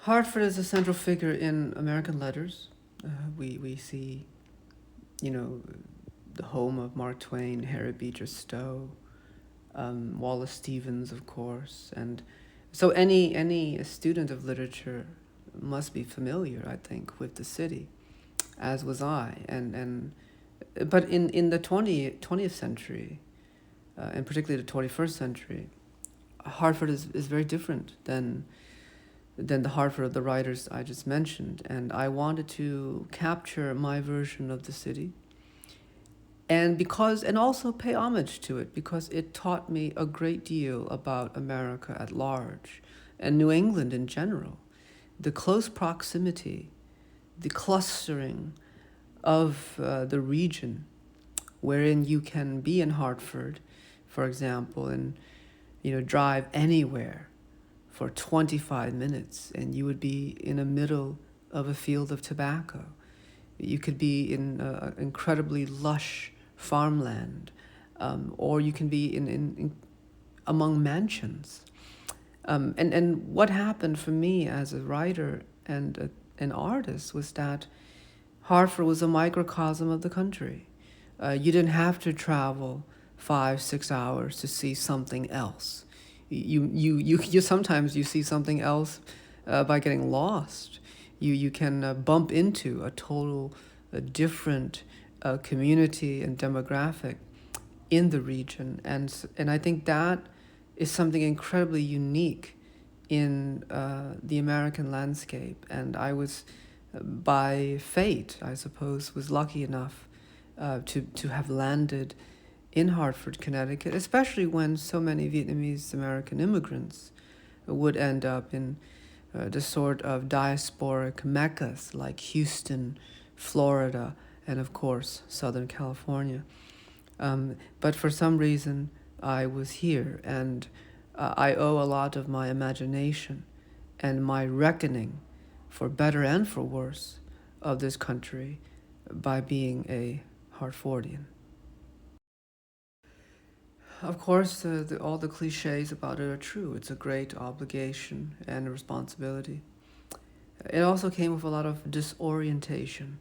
Hartford is a central figure in American letters. We see, the home of Mark Twain, Harriet Beecher Stowe, Wallace Stevens, of course, and so any student of literature must be familiar, I think, with the city, as was I. But in the 20th century, and particularly the 21st century, Hartford is very different than the Hartford of the writers I just mentioned. And I wanted to capture my version of the city and also pay homage to it because it taught me a great deal about America at large and New England in general. The close proximity, the clustering of the region wherein you can be in Hartford, for example, and drive anywhere for 25 minutes and you would be in the middle of a field of tobacco. You could be in incredibly lush farmland, or you can be in among mansions. And what happened for me as a writer and an artist was that Hartford was a microcosm of the country. You didn't have to travel 5-6 hours to see something else. You sometimes you see something else by getting lost. You can bump into a total different community and demographic in the region, and I think that is something incredibly unique in the American landscape. And I was, by fate, I suppose, was lucky enough to have landed in Hartford, Connecticut, especially when so many Vietnamese American immigrants would end up in the sort of diasporic meccas like Houston, Florida, and of course, Southern California. But for some reason, I was here, and I owe a lot of my imagination and my reckoning, for better and for worse, of this country by being a Hartfordian. Of course, all the cliches about it are true. It's a great obligation and responsibility. It also came with a lot of disorientation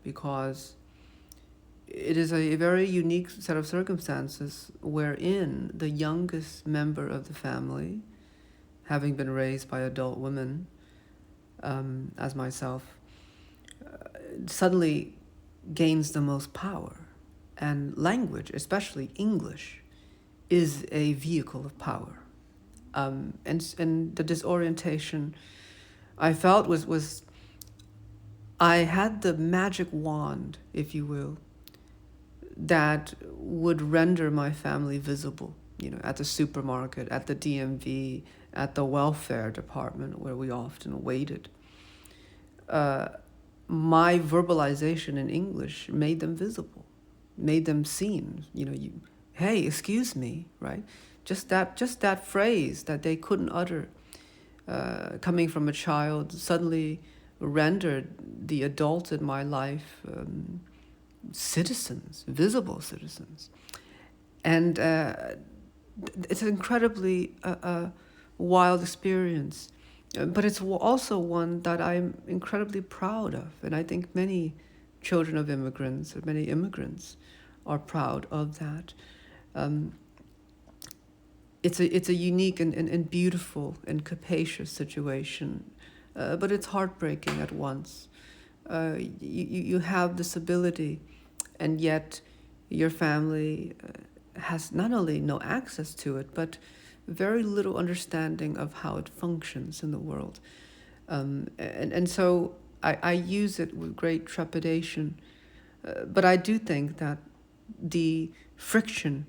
because it is a very unique set of circumstances wherein the youngest member of the family, having been raised by adult women, as myself, suddenly gains the most power. And language, especially English, is a vehicle of power. And the disorientation I felt was I had the magic wand, if you will, that would render my family visible, at the supermarket, at the DMV, at the welfare department where we often waited. My verbalization in English made them visible, made them seen. Hey, excuse me, right? Just that phrase that they couldn't utter, coming from a child, suddenly rendered the adult in my life citizens, visible citizens. And it's an incredibly wild experience, but it's also one that I'm incredibly proud of. And I think many children of immigrants, or many immigrants, are proud of that. It's a unique and beautiful and capacious situation, but it's heartbreaking at once. You have this ability, and yet your family has not only no access to it, but very little understanding of how it functions in the world. And so I use it with great trepidation. But I do think that the friction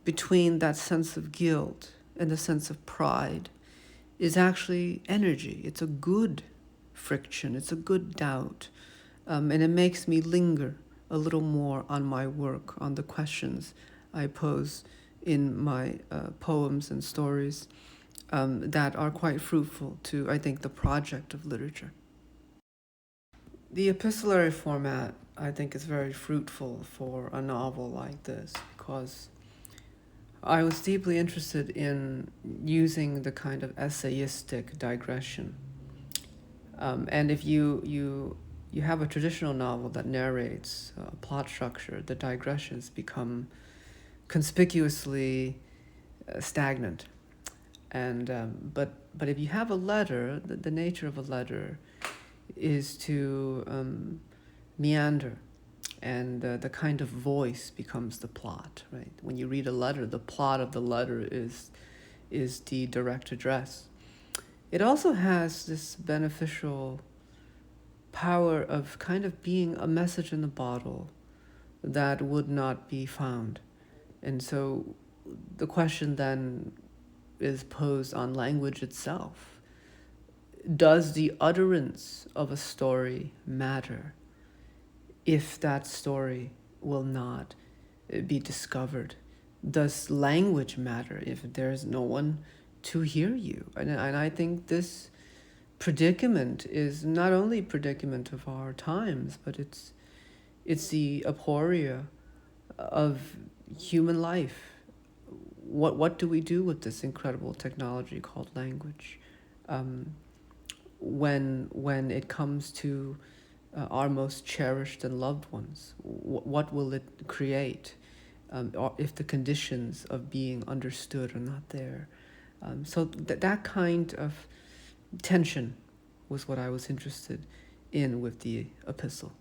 between that sense of guilt and the sense of pride is actually energy. It's a good friction. It's a good doubt. And it makes me linger a little more on my work, on the questions I pose in my poems and stories that are quite fruitful to, I think, the project of literature. The epistolary format, I think, is very fruitful for a novel like this because I was deeply interested in using the kind of essayistic digression And if you have a traditional novel that narrates a plot structure, the digressions become conspicuously stagnant. And but if you have a letter, the nature of a letter is to meander, and the kind of voice becomes the plot. Right? When you read a letter, the plot of the letter is the direct address. It also has this beneficial power of kind of being a message in a bottle that would not be found. And so the question then is posed on language itself. Does the utterance of a story matter if that story will not be discovered? Does language matter if there's no one to hear you? And I think this predicament is not only predicament of our times, but it's the aporia of human life. What do we do with this incredible technology called language? When it comes to our most cherished and loved ones, what will it create or if the conditions of being understood are not there? So that kind of tension was what I was interested in with the epistle.